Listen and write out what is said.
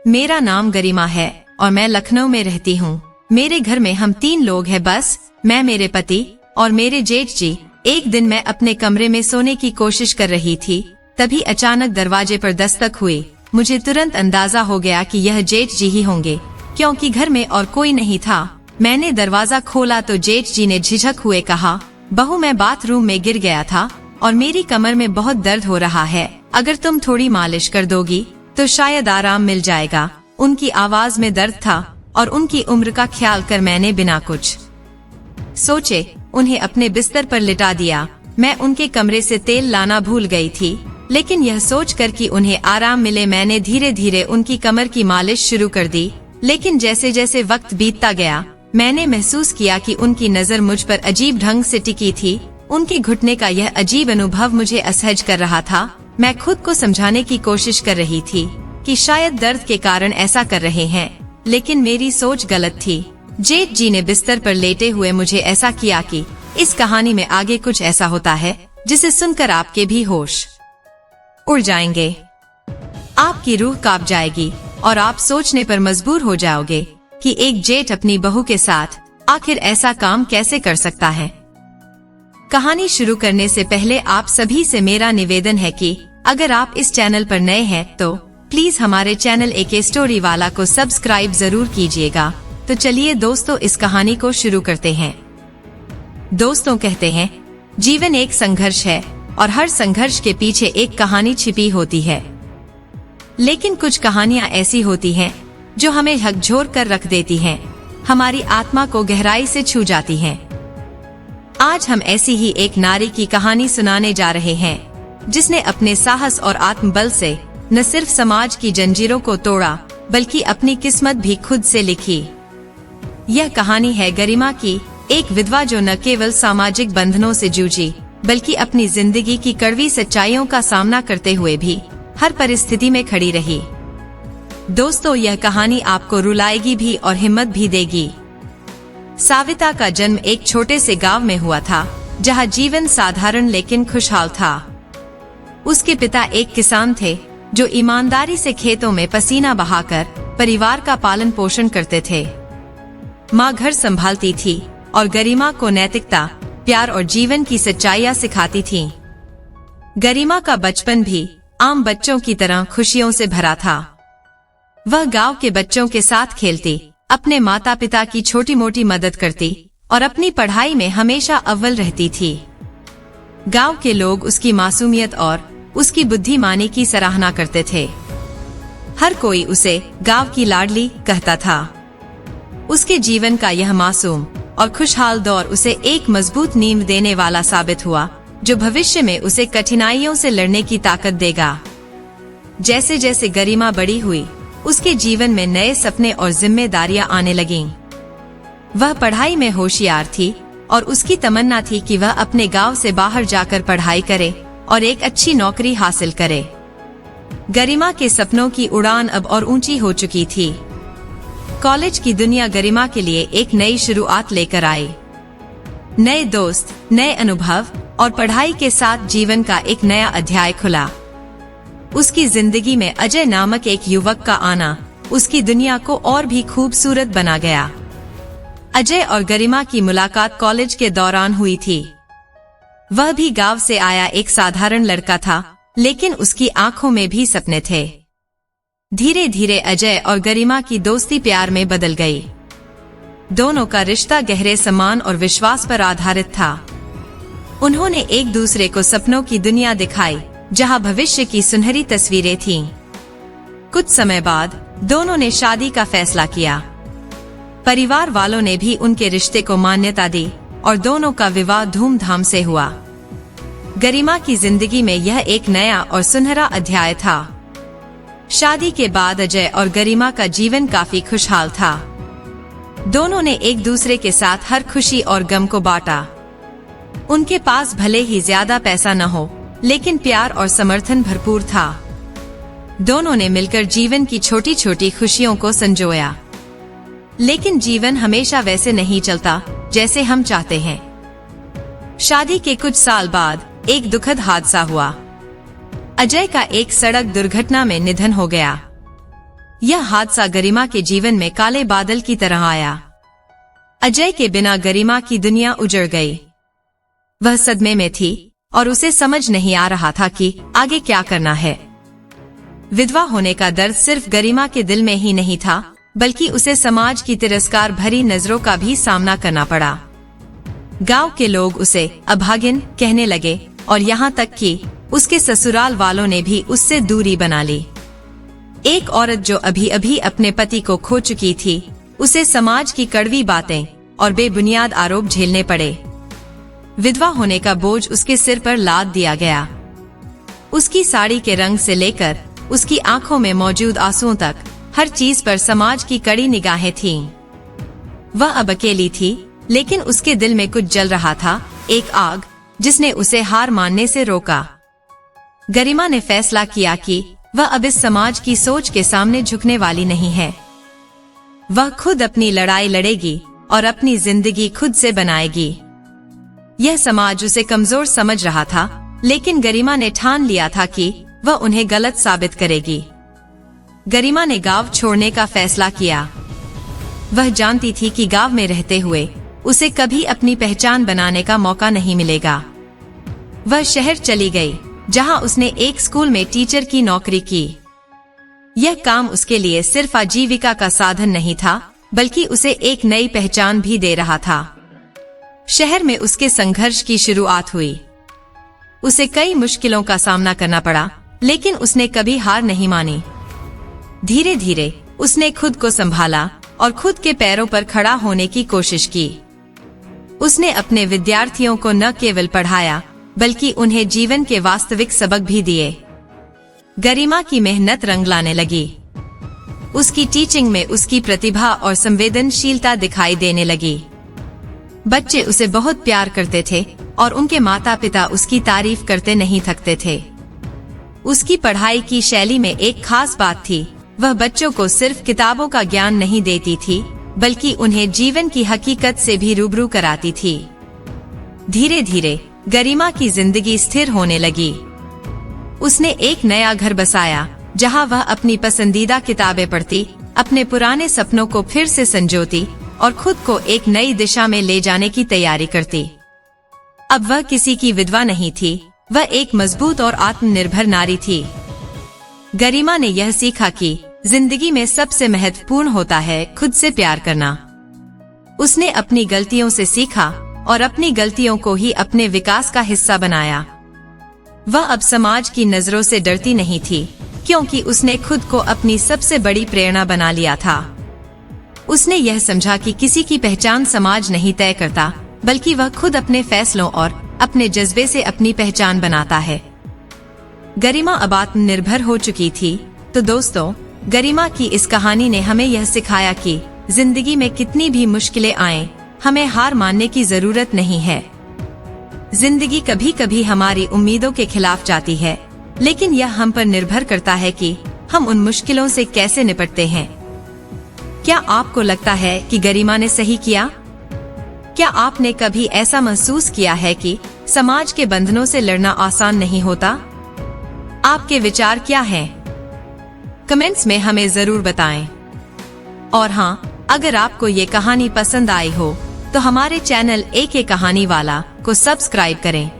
मेरा नाम गरिमा है और मैं लखनऊ में रहती हूँ। मेरे घर में हम 3 लोग हैं बस, मैं, मेरे पति और मेरे जेठ जी। एक दिन मैं अपने कमरे में सोने की कोशिश कर रही थी, तभी अचानक दरवाजे पर दस्तक हुई। मुझे तुरंत अंदाजा हो गया कि यह जेठ जी ही होंगे, क्योंकि घर में और कोई नहीं था। मैंने दरवाजा खोला तो जेठ जी ने झिझक हुए कहा, बहू, मैं बाथरूम में गिर गया था और मेरी कमर में बहुत दर्द हो रहा है। अगर तुम थोड़ी मालिश कर दोगी तो शायद आराम मिल जाएगा। उनकी आवाज में दर्द था और उनकी उम्र का ख्याल कर मैंने बिना कुछ सोचे उन्हें अपने बिस्तर पर लिटा दिया। मैं उनके कमरे से तेल लाना भूल गई थी, लेकिन यह सोचकर कि उन्हें आराम मिले मैंने धीरे धीरे उनकी कमर की मालिश शुरू कर दी। लेकिन जैसे जैसे वक्त बीतता गया मैंने महसूस किया कि उनकी नजर मुझ पर अजीब ढंग से टिकी थी। उनके घुटने का यह अजीब अनुभव मुझे असहज कर रहा था। मैं खुद को समझाने की कोशिश कर रही थी कि शायद दर्द के कारण ऐसा कर रहे हैं, लेकिन मेरी सोच गलत थी। जेठ जी ने बिस्तर पर लेटे हुए मुझे ऐसा किया कि इस कहानी में आगे कुछ ऐसा होता है जिसे सुनकर आपके भी होश उड़ जाएंगे, आपकी रूह कांप जाएगी और आप सोचने पर मजबूर हो जाओगे कि एक जेठ अपनी बहू के साथ आखिर ऐसा काम कैसे कर सकता है। कहानी शुरू करने से पहले आप सभी से मेरा निवेदन है कि अगर आप इस चैनल पर नए हैं तो प्लीज हमारे चैनल एके स्टोरी वाला को सब्सक्राइब जरूर कीजिएगा। तो चलिए दोस्तों, इस कहानी को शुरू करते हैं। दोस्तों कहते हैं जीवन एक संघर्ष है और हर संघर्ष के पीछे एक कहानी छिपी होती है। लेकिन कुछ कहानियां ऐसी होती हैं जो हमें झकझोर कर रख देती हैं, हमारी आत्मा को गहराई से छू जाती हैं। आज हम ऐसी ही एक नारी की कहानी सुनाने जा रहे हैं जिसने अपने साहस और आत्मबल से न सिर्फ समाज की जंजीरों को तोड़ा बल्कि अपनी किस्मत भी खुद से लिखी। यह कहानी है गरिमा की, एक विधवा जो न केवल सामाजिक बंधनों से जूझी बल्कि अपनी जिंदगी की कड़वी सच्चाइयों का सामना करते हुए भी हर परिस्थिति में खड़ी रही। दोस्तों, यह कहानी आपको रुलाएगी भी और हिम्मत भी देगी। साविता का जन्म एक छोटे से गांव में हुआ था जहां जीवन साधारण लेकिन खुशहाल था। उसके पिता एक किसान थे जो ईमानदारी से खेतों में पसीना बहाकर परिवार का पालन पोषण करते थे। माँ घर संभालती थी और गरिमा को नैतिकता, प्यार और जीवन की सच्चाइयाँ सिखाती थीं। गरिमा का बचपन भी आम बच्चों की तरह खुशियों से भरा था। वह गांव के बच्चों के साथ खेलती, अपने माता पिता की छोटी मोटी मदद करती और अपनी पढ़ाई में हमेशा अव्वल रहती थी। गांव के लोग उसकी मासूमियत और उसकी बुद्धिमानी की सराहना करते थे। हर कोई उसे गांव की लाडली कहता था। उसके जीवन का यह मासूम और खुशहाल दौर उसे एक मजबूत नींव देने वाला साबित हुआ जो भविष्य में उसे कठिनाइयों से लड़ने की ताकत देगा। जैसे जैसे गरिमा बड़ी हुई उसके जीवन में नए सपने और जिम्मेदारियां आने लगीं। वह पढ़ाई में होशियार थी और उसकी तमन्ना थी कि वह अपने गांव से बाहर जाकर पढ़ाई करे और एक अच्छी नौकरी हासिल करे। गरिमा के सपनों की उड़ान अब और ऊंची हो चुकी थी। कॉलेज की दुनिया गरिमा के लिए एक नई शुरुआत लेकर आई। नए दोस्त, नए अनुभव और पढ़ाई के साथ जीवन का एक नया अध्याय खुला। उसकी जिंदगी में अजय नामक एक युवक का आना उसकी दुनिया को और भी खूबसूरत बना गया। अजय और गरिमा की मुलाकात कॉलेज के दौरान हुई थी। वह भी गांव से आया एक साधारण लड़का था, लेकिन उसकी आंखों में भी सपने थे। धीरे धीरे अजय और गरिमा की दोस्ती प्यार में बदल गई। दोनों का रिश्ता गहरे सम्मान और विश्वास पर आधारित था। उन्होंने एक दूसरे को सपनों की दुनिया दिखाई जहां भविष्य की सुनहरी तस्वीरें थीं। कुछ समय बाद दोनों ने शादी का फैसला किया। परिवार वालों ने भी उनके रिश्ते को मान्यता दी और दोनों का विवाह धूमधाम से हुआ। गरिमा की जिंदगी में यह एक नया और सुनहरा अध्याय था। शादी के बाद अजय और गरिमा का जीवन काफी खुशहाल था। दोनों ने एक दूसरे के साथ हर खुशी और गम को बांटा। उनके पास भले ही ज्यादा पैसा न हो, लेकिन प्यार और समर्थन भरपूर था। दोनों ने मिलकर जीवन की छोटी छोटी खुशियों को संजोया। लेकिन जीवन हमेशा वैसे नहीं चलता जैसे हम चाहते हैं। शादी के कुछ साल बाद एक दुखद हादसा हुआ। अजय का एक सड़क दुर्घटना में निधन हो गया। यह हादसा गरिमा के जीवन में काले बादल की तरह आया। अजय के बिना गरिमा की दुनिया उजड़ गई। वह सदमे में थी और उसे समझ नहीं आ रहा था कि आगे क्या करना है। विधवा होने का दर्द सिर्फ गरिमा के दिल में ही नहीं था, बल्कि उसे समाज की तिरस्कार भरी नजरों का भी सामना करना पड़ा। गांव के लोग उसे अभागिन कहने लगे और यहाँ तक कि उसके ससुराल वालों ने भी उससे दूरी बना ली। एक औरत जो अभी अभी अपने पति को खो चुकी थी, उसे समाज की कड़वी बातें और बेबुनियाद आरोप झेलने पड़े। विधवा होने का बोझ उसके सिर पर लाद दिया गया। उसकी साड़ी के रंग से लेकर उसकी आंखों में मौजूद आंसुओं तक हर चीज पर समाज की कड़ी निगाहें थीं। वह अब अकेली थी, लेकिन उसके दिल में कुछ जल रहा था, एक आग जिसने उसे हार मानने से रोका। गरिमा ने फैसला किया कि वह अब इस समाज की सोच के सामने झुकने वाली नहीं है। वह खुद अपनी लड़ाई लड़ेगी और अपनी जिंदगी खुद से बनाएगी। यह समाज उसे कमजोर समझ रहा था, लेकिन गरिमा ने ठान लिया था कि वह उन्हें गलत साबित करेगी। गरिमा ने गांव छोड़ने का फैसला किया। वह जानती थी कि गांव में रहते हुए उसे कभी अपनी पहचान बनाने का मौका नहीं मिलेगा। वह शहर चली गई, जहां उसने एक स्कूल में टीचर की नौकरी की। यह काम उसके लिए सिर्फ आजीविका का साधन नहीं था, बल्कि उसे एक नई पहचान भी दे रहा था। शहर में उसके संघर्ष की शुरुआत हुई। उसे कई मुश्किलों का सामना करना पड़ा, लेकिन उसने कभी हार नहीं मानी। धीरे धीरे उसने खुद को संभाला और खुद के पैरों पर खड़ा होने की कोशिश की। उसने अपने विद्यार्थियों को न केवल पढ़ाया, बल्कि उन्हें जीवन के वास्तविक सबक भी दिए। गरिमा की मेहनत रंग लाने लगी। उसकी टीचिंग में उसकी प्रतिभा और संवेदनशीलता दिखाई देने लगी। बच्चे उसे बहुत प्यार करते थे और उनके माता पिता उसकी तारीफ करते नहीं थकते थे। उसकी पढ़ाई की शैली में एक खास बात थी, वह बच्चों को सिर्फ किताबों का ज्ञान नहीं देती थी, बल्कि उन्हें जीवन की हकीकत से भी रूबरू कराती थी। धीरे धीरे गरिमा की जिंदगी स्थिर होने लगी। उसने एक नया घर बसाया, जहां वह अपनी पसंदीदा किताबें पढ़ती, अपने पुराने सपनों को फिर से संजोती और खुद को एक नई दिशा में ले जाने की तैयारी करती। अब वह किसी की विधवा नहीं थी, वह एक मजबूत और आत्मनिर्भर नारी थी। गरिमा ने यह सीखा कि जिंदगी में सबसे महत्वपूर्ण होता है खुद से प्यार करना। उसने अपनी गलतियों से सीखा और अपनी गलतियों को ही अपने विकास का हिस्सा बनाया। वह अब समाज की नजरों से डरती नहीं थी, क्योंकि उसने खुद को अपनी सबसे बड़ी प्रेरणा बना लिया था। उसने यह समझा कि किसी की पहचान समाज नहीं तय करता, बल्कि वह खुद अपने फैसलों और अपने जज्बे से अपनी पहचान बनाता है। गरिमा अब आत्मनिर्भर हो चुकी थी। तो दोस्तों, गरिमा की इस कहानी ने हमें यह सिखाया कि जिंदगी में कितनी भी मुश्किलें आएं, हमें हार मानने की जरूरत नहीं है। जिंदगी कभी कभी हमारी उम्मीदों के खिलाफ जाती है, लेकिन यह हम पर निर्भर करता है कि हम उन मुश्किलों से कैसे निपटते हैं। क्या आपको लगता है कि गरिमा ने सही किया? क्या आपने कभी ऐसा महसूस किया है कि समाज के बंधनों से लड़ना आसान नहीं होता? आपके विचार क्या हैं? कमेंट्स में हमें जरूर बताएं। और हाँ, अगर आपको ये कहानी पसंद आई हो, तो हमारे चैनल एक कहानी वाला को सब्सक्राइब करें।